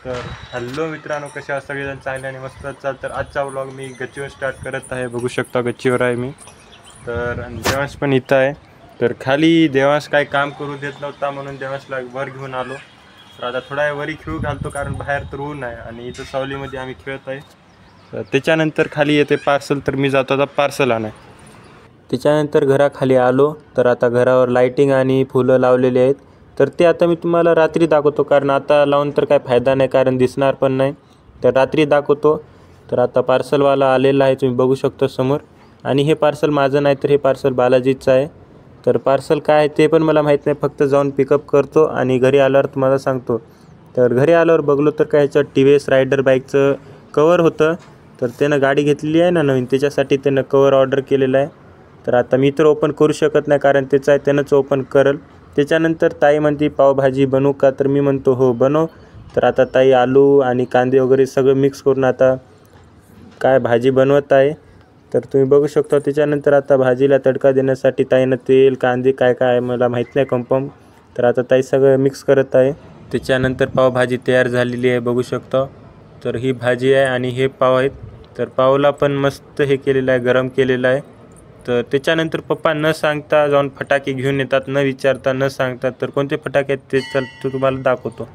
तर हॅलो मित्रांनो, कसे आहात सगळेजण? चांगले आणि मस्त चाल. तर आजचा व्लॉग मी गच्चीवर स्टार्ट करत आहे. बघू शकता गच्चीवर आहे मी. तर देवांश पण इथं आहे. तर खाली देवांश काय काम करू देत नव्हता म्हणून देवांशला वर घेऊन आलो. तर आता थोडा वेळ वरी खेळू घालतो कारण बाहेर तर ऊन आहे आणि इथं सावलीमध्ये आम्ही खेळत आहे. तर त्याच्यानंतर खाली येते पार्सल, तर मी जातो आता पार्सल आणाय. त्याच्यानंतर घराखाली आलो तर आता घरावर लाईटिंग आणि फुलं लावलेली आहेत. तर ते आता मी तुम्हाला रात्री दाखवतो कारण आता लावून तर काय फायदा नाही कारण दिसणार पण नाही. तर रात्री दाखवतो. तर आता पार्सलवाला आलेला आहे, तुम्ही बघू शकता समोर. आणि हे पार्सल माझं नाही तर हे पार्सल बालाजीचं आहे. तर पार्सल काय आहे ते पण मला माहीत नाही, फक्त जाऊन पिकअप करतो आणि घरी आल्यावर तुम्हाला सांगतो. तर घरी आल्यावर बघलो तर काय ह्याच्यात TVS रायडर बाईकचं कवर होतं. तर त्यानं गाडी घेतलेली आहे ना नवीन, त्याच्यासाठी त्यानं कवर ऑर्डर केलेलं आहे. तर आता मी तर ओपन करू शकत नाही कारण त्याचं आहे, त्यानंच ओपन करेल. त्याच्यानंतर ताई म्हणते पावभाजी बनवू का, तर मी म्हणतो हो बनव. तर आता ताई आलू आणि कांदे वगैरे सगळं मिक्स करून आता काय भाजी बनवत आहे. तर तुम्ही बघू शकता. त्याच्यानंतर आता भाजीला तडका देण्यासाठी ताईनं तेल कांदे काय काय आहे मला माहीत नाही कन्फर्म. तर आता ताई सगळं मिक्स करत आहे. त्याच्यानंतर पावभाजी तयार झालेली आहे, बघू शकता. तर ही भाजी आहे आणि हे पाव आहेत. तर पावला पण मस्त हे केलेलं आहे, गरम केलेलं आहे. तर त्याच्यानंतर पप्पा न सांगता जाऊन फटाके घेऊन येतात, न विचारता न सांगता. तर कोणते फटाके आहेत ते तो तुम्हाला दाखवतो.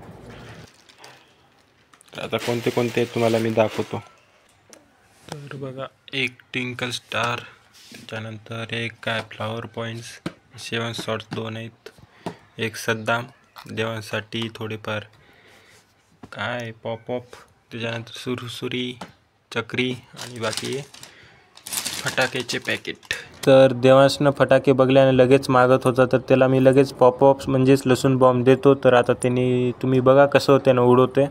तर आता कोणते कोणते आहेत तुम्हाला मी दाखवतो. तर बघा, एक ट्विंकल स्टार, त्याच्यानंतर एक काय फ्लावर पॉईंट्स, 7 शॉट्स 2 आहेत, एक सद्दाम देवांसाठी थोडेफार काय पॉपअप, त्याच्यानंतर सुरसुरी चक्री आणि बाकी फटाक्याचे पॅकेट. तर देवांशनं फटाके बघल्याने लगेच मागत होता, तर त्याला मी लगेच पॉपअप्स म्हणजेच लसूण बॉम्ब देतो. तर आता त्यांनी तुम्ही बघा कसं त्यानं उडवते.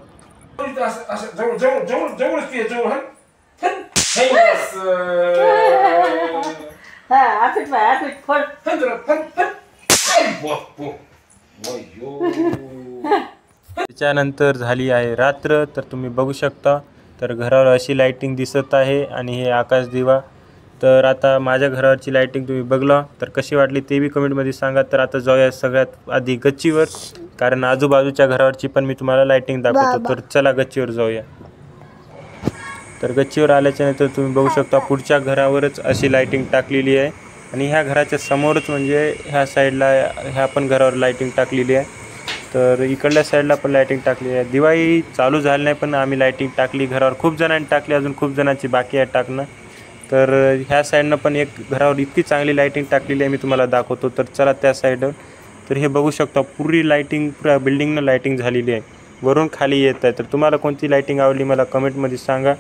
त्याच्यानंतर झाली आहे रात्र, तर तुम्ही बघू शकता. तर घरावर अशी लाईटिंग दिसत आहे आणि हे आकाश दिवा. तर आता माझ्या घरावरची लाईटिंग तुम्ही बघला तर कशी वाटली ते बी कमेंटमध्ये सांगा. तर आता जाऊया सगळ्यात आधी गच्चीवर, कारण आजूबाजूच्या घरावरची पण मी तुम्हाला लाईटिंग दाखवतो. तर चला गच्चीवर जाऊया. तर गच्चीवर आल्याच्यानंतर तुम्ही बघू शकता पुढच्या घरावरच अशी लाईटिंग टाकलेली आहे आणि ह्या घराच्या समोरच म्हणजे ह्या साईडला ह्या पण घरावर लाईटिंग टाकलेली आहे. तर इकडल्या साईडला पण लाईटिंग टाकली आहे. दिवाळी चालू झाली नाही पण आम्ही लाईटिंग टाकली घरावर, खूप जणांनी टाकली, अजून खूप जणांची बाकी आहे टाकणं. तर ह्या साईडनं पण एक घरावर इतकी चांगली लाईटिंग टाकलेली आहे, मी तुम्हाला दाखवतो. तर चला त्या साईडवर. तर हे बघू शकता पुरी लाईटिंग पुऱ्या बिल्डिंगनं लाईटिंग झालेली आहे, वरून खाली येत आहे. तर तुम्हाला कोणती लाईटिंग आवडली मला कमेंटमध्ये सांगा.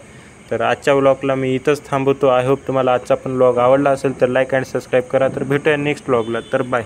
तर आजच्या व्लॉगला मी इथंच थांबवतो. आय होप तुम्हाला आजचा पण व्लॉग आवडला असेल तर लाईक अँड सबस्क्राईब करा. तर भेटूया नेक्स्ट व्लॉगला. तर बाय.